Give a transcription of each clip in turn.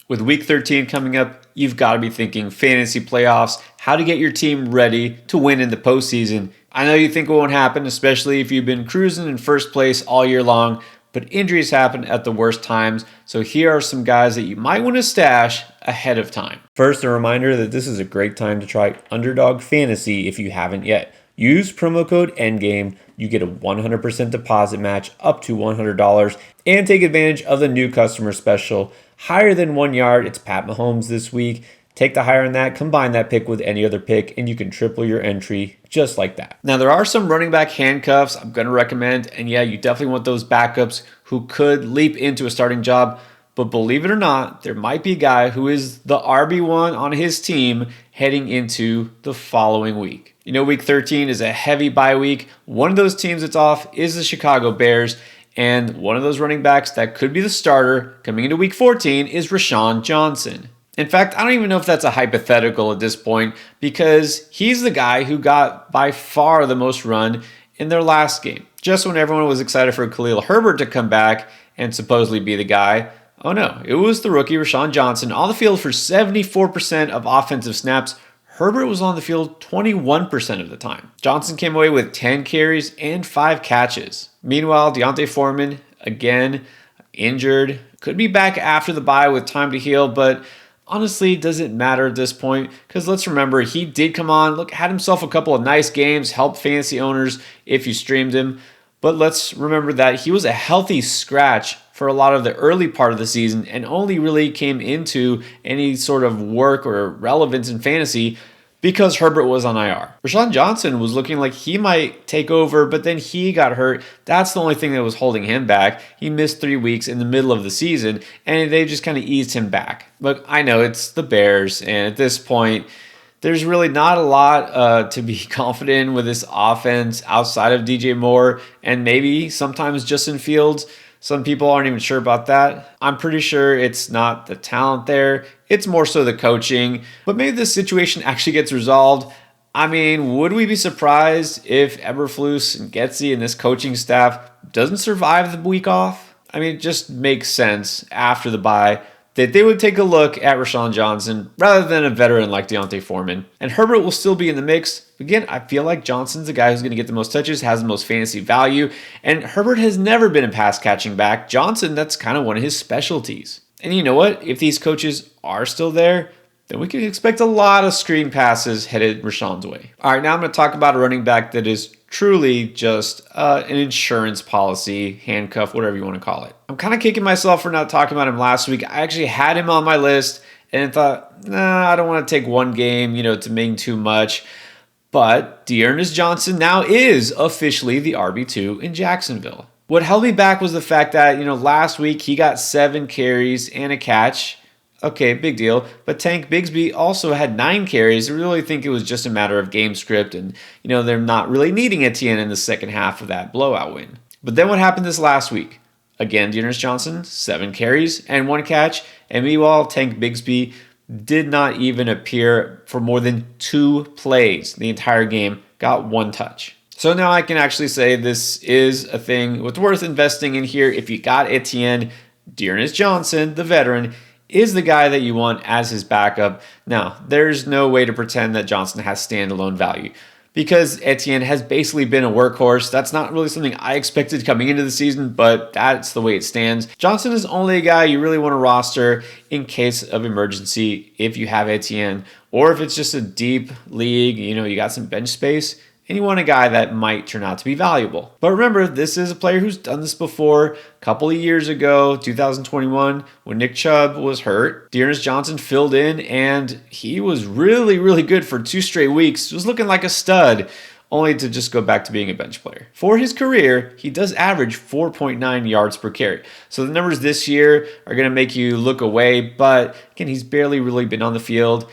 With week 13 coming up, you've got to be thinking fantasy playoffs, how to get your team ready to win in the postseason. I know you think it won't happen, especially if you've been cruising in first place all year long, but injuries happen at the worst times. So here are some guys that you might want to stash ahead of time. First, a reminder that this is a great time to try Underdog Fantasy if you haven't yet. Use promo code ENDGAME. You get a 100% deposit match up to $100 and take advantage of the new customer special. Higher than 1 yard, it's Pat Mahomes this week. Take the higher on that, combine that pick with any other pick, and you can triple your entry just like that. Now, there are some running back handcuffs I'm going to recommend, and yeah, you definitely want those backups who could leap into a starting job. But believe it or not, there might be a guy who is the RB1 on his team heading into the following week. You know, week 13 is a heavy bye week. One of those teams that's off is the Chicago Bears. And one of those running backs that could be the starter coming into week 14 is Roschon Johnson. In fact, I don't even know if that's a hypothetical at this point because he's the guy who got by far the most run in their last game. Just when everyone was excited for Khalil Herbert to come back and supposedly be the guy, oh no, it was the rookie Roschon Johnson on the field for 74% of offensive snaps. Herbert was on the field 21% of the time. Johnson came away with 10 carries and 5 catches. Meanwhile, D'Onta Foreman, again, injured. Could be back after the bye with time to heal, but honestly, doesn't matter at this point because let's remember, he did come on, had himself a couple of nice games, helped fantasy owners if you streamed him. But let's remember that he was a healthy scratch for a lot of the early part of the season and only really came into any sort of work or relevance in fantasy because Herbert was on IR. Roschon Johnson was looking like he might take over, but then he got hurt. That's the only thing that was holding him back. He missed 3 weeks in the middle of the season, and they just kind of eased him back. Look, I know it's the Bears, and at this point, there's really not a lot to be confident in with this offense outside of DJ Moore and maybe sometimes Justin Fields. Some people aren't even sure about that. I'm pretty sure it's not the talent there. It's more so the coaching. But maybe this situation actually gets resolved. I mean, would we be surprised if Eberflus and Getsy and this coaching staff doesn't survive the week off? I mean, it just makes sense after the bye that they would take a look at Roschon Johnson rather than a veteran like D'Onta Foreman. And Herbert will still be in the mix. Again, I feel like Johnson's the guy who's going to get the most touches, has the most fantasy value, and Herbert has never been a pass catching back. Johnson, that's kind of one of his specialties. And you know what? If these coaches are still there, then we can expect a lot of screen passes headed Roschon's way. All right, now I'm going to talk about a running back that is truly just an insurance policy, handcuff, whatever you want to call it. I'm kind of kicking myself for not talking about him last week. I actually had him on my list and thought, nah, I don't want to take one game, to mean too much. But D'Ernest Johnson now is officially the RB2 in Jacksonville. What held me back was the fact that, last week he got 7 carries and a catch. Okay, big deal. But Tank Bigsby also had 9 carries. I really think it was just a matter of game script and, they're not really needing Etienne in the second half of that blowout win. But then what happened this last week? Again, D'Ernest Johnson, 7 carries and 1 catch. And meanwhile, Tank Bigsby did not even appear for more than 2 plays the entire game, got 1 touch. So now I can actually say this is a thing what's worth investing in here. If you got Etienne, D'Ernest Johnson, the veteran, is the guy that you want as his backup. Now, there's no way to pretend that Johnson has standalone value because Etienne has basically been a workhorse. That's not really something I expected coming into the season, but that's the way it stands. Johnson is only a guy you really want to roster in case of emergency if you have Etienne, or if it's just a deep league, you got some bench space, and you want a guy that might turn out to be valuable. But remember, this is a player who's done this before. A couple of years ago, 2021, when Nick Chubb was hurt, D'Ernest Johnson filled in, and he was really, really good for 2 straight weeks. He was looking like a stud, only to just go back to being a bench player. For his career, he does average 4.9 yards per carry. So the numbers this year are going to make you look away, but again, he's barely really been on the field.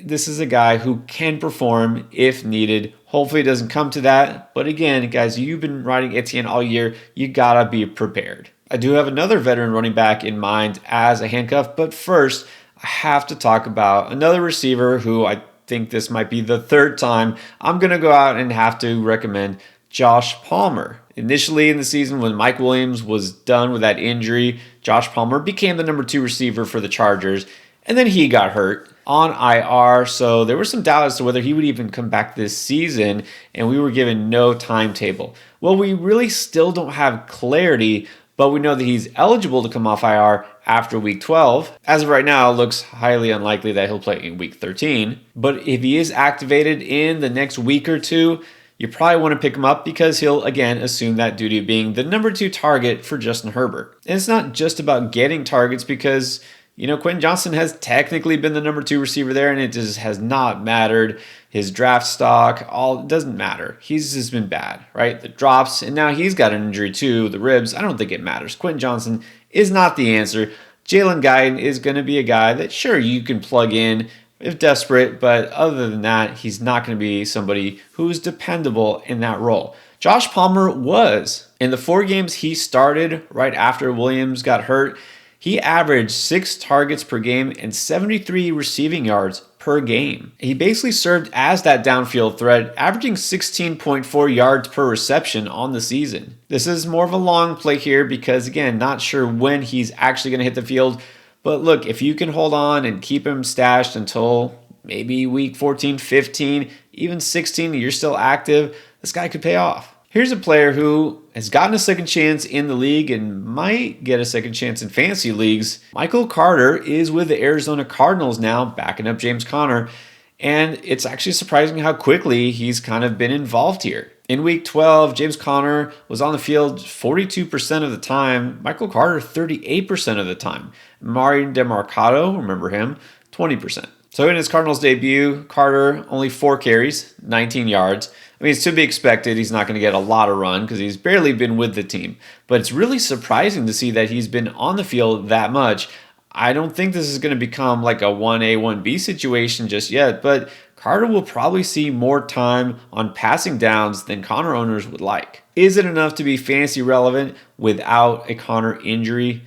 This is a guy who can perform if needed. Hopefully it doesn't come to that. But again, guys, you've been riding Etienne all year. You gotta be prepared. I do have another veteran running back in mind as a handcuff. But first, I have to talk about another receiver who I think this might be the 3rd time I'm going to go out and have to recommend Josh Palmer. Initially in the season, when Mike Williams was done with that injury, Josh Palmer became the number 2 receiver for the Chargers, and then he got hurt on IR, so there was some doubt as to whether he would even come back this season, and we were given no timetable. Well, we really still don't have clarity, but we know that he's eligible to come off IR after week 12. As of right now, it looks highly unlikely that he'll play in week 13, but if he is activated in the next week or two, you probably want to pick him up because he'll, again, assume that duty of being the number 2 target for Justin Herbert. And it's not just about getting targets because, Quentin Johnston has technically been the number 2 receiver there, and it just has not mattered. His draft stock, it doesn't matter. He's just been bad, right? The drops, and now he's got an injury too, the ribs. I don't think it matters. Quentin Johnston is not the answer. Jalen Guyton is going to be a guy that, sure, you can plug in if desperate, but other than that, he's not going to be somebody who's dependable in that role. Josh Palmer was. In the 4 games he started right after Williams got hurt, he averaged 6 targets per game and 73 receiving yards per game. He basically served as that downfield threat, averaging 16.4 yards per reception on the season. This is more of a long play here because, again, not sure when he's actually going to hit the field. But look, if you can hold on and keep him stashed until maybe week 14, 15, even 16, you're still active, this guy could pay off. Here's a player who has gotten a second chance in the league and might get a second chance in fantasy leagues. Michael Carter is with the Arizona Cardinals now, backing up James Conner, and it's actually surprising how quickly he's kind of been involved here. In week 12, James Conner was on the field 42% of the time, Michael Carter 38% of the time. Mari DeMarcado, remember him, 20%. So in his Cardinals debut, Carter only 4 carries, 19 yards. I mean, it's to be expected. He's not going to get a lot of run because he's barely been with the team. But it's really surprising to see that he's been on the field that much. I don't think this is going to become like a 1A, 1B situation just yet, but Carter will probably see more time on passing downs than Conner owners would like. Is it enough to be fantasy relevant without a Conner injury?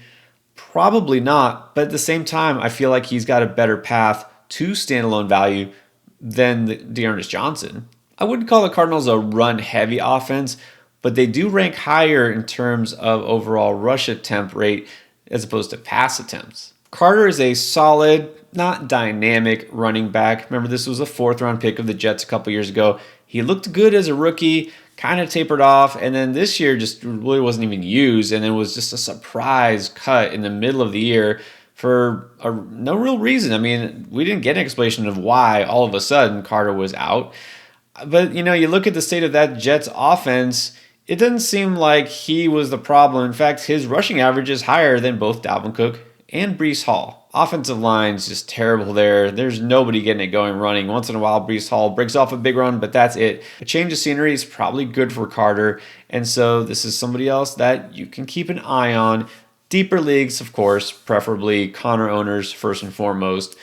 Probably not, but at the same time, I feel like he's got a better path to standalone value than D'Ernest Johnson. I wouldn't call the Cardinals a run-heavy offense, but they do rank higher in terms of overall rush attempt rate as opposed to pass attempts. Carter is a solid, not dynamic running back. Remember, this was a 4th-round pick of the Jets a couple years ago. He looked good as a rookie, kind of tapered off, and then this year just really wasn't even used, and then was just a surprise cut in the middle of the year for no real reason. I mean, we didn't get an explanation of why all of a sudden Carter was out. But, you look at the state of that Jets offense, it doesn't seem like he was the problem. In fact, his rushing average is higher than both Dalvin Cook and Breece Hall. Offensive line's just terrible there. There's nobody getting it going running. Once in a while, Breece Hall breaks off a big run, but that's it. A change of scenery is probably good for Carter, and so this is somebody else that you can keep an eye on. Deeper leagues, of course, preferably Conner owners first and foremost.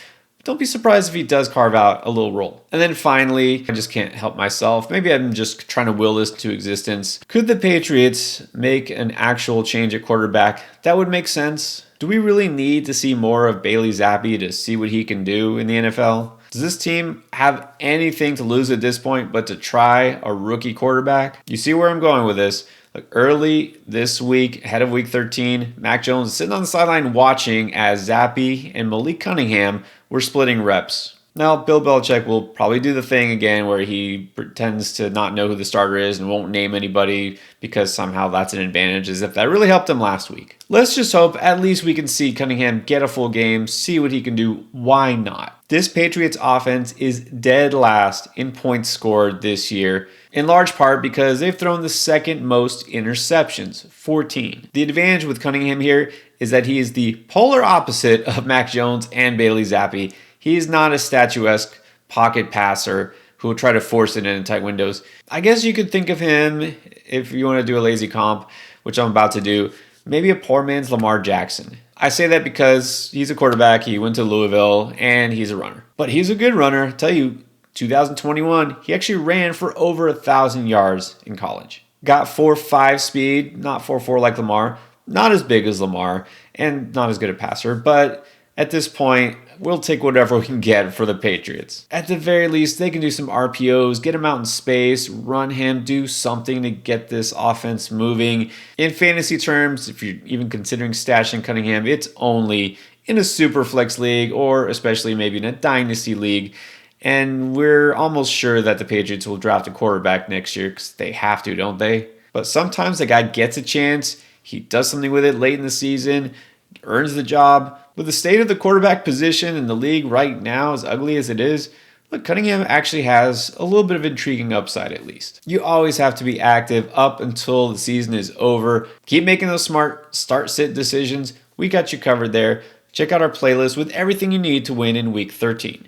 Don't be surprised if he does carve out a little role. And then finally, I just can't help myself. Maybe I'm just trying to will this to existence. Could the Patriots make an actual change at quarterback? That would make sense. Do we really need to see more of Bailey Zappi to see what he can do in the NFL? Does this team have anything to lose at this point but to try a rookie quarterback? You see where I'm going with this. Early this week, ahead of week 13, Mac Jones is sitting on the sideline watching as Zappi and Malik Cunningham were splitting reps. Now, Bill Belichick will probably do the thing again where he pretends to not know who the starter is and won't name anybody because somehow that's an advantage, as if that really helped him last week. Let's just hope at least we can see Cunningham get a full game, see what he can do. Why not? This Patriots offense is dead last in points scored this year, in large part because they've thrown the second most interceptions, 14. The advantage with Cunningham here is that he is the polar opposite of Mac Jones and Bailey Zappi. He is not a statuesque pocket passer who will try to force it in tight windows. I guess you could think of him, if you want to do a lazy comp, which I'm about to do, maybe a poor man's Lamar Jackson. I say that because he's a quarterback, he went to Louisville, and he's a runner. But he's a good runner. I tell you, 2021, he actually ran for over 1,000 yards in college. Got 4.5 speed, not 4.4 like Lamar. Not as big as Lamar, and not as good a passer, but at this point, we'll take whatever we can get for the Patriots. At the very least, they can do some RPOs, get him out in space, run him, do something to get this offense moving. In fantasy terms, if you're even considering stashing Cunningham, it's only in a super flex league or especially maybe in a dynasty league. And we're almost sure that the Patriots will draft a quarterback next year because they have to, don't they? But sometimes the guy gets a chance, he does something with it late in the season, earns the job. With the state of the quarterback position in the league right now, as ugly as it is, look, Cunningham actually has a little bit of intriguing upside at least. You always have to be active up until the season is over. Keep making those smart start-sit decisions. We got you covered there. Check out our playlist with everything you need to win in Week 13.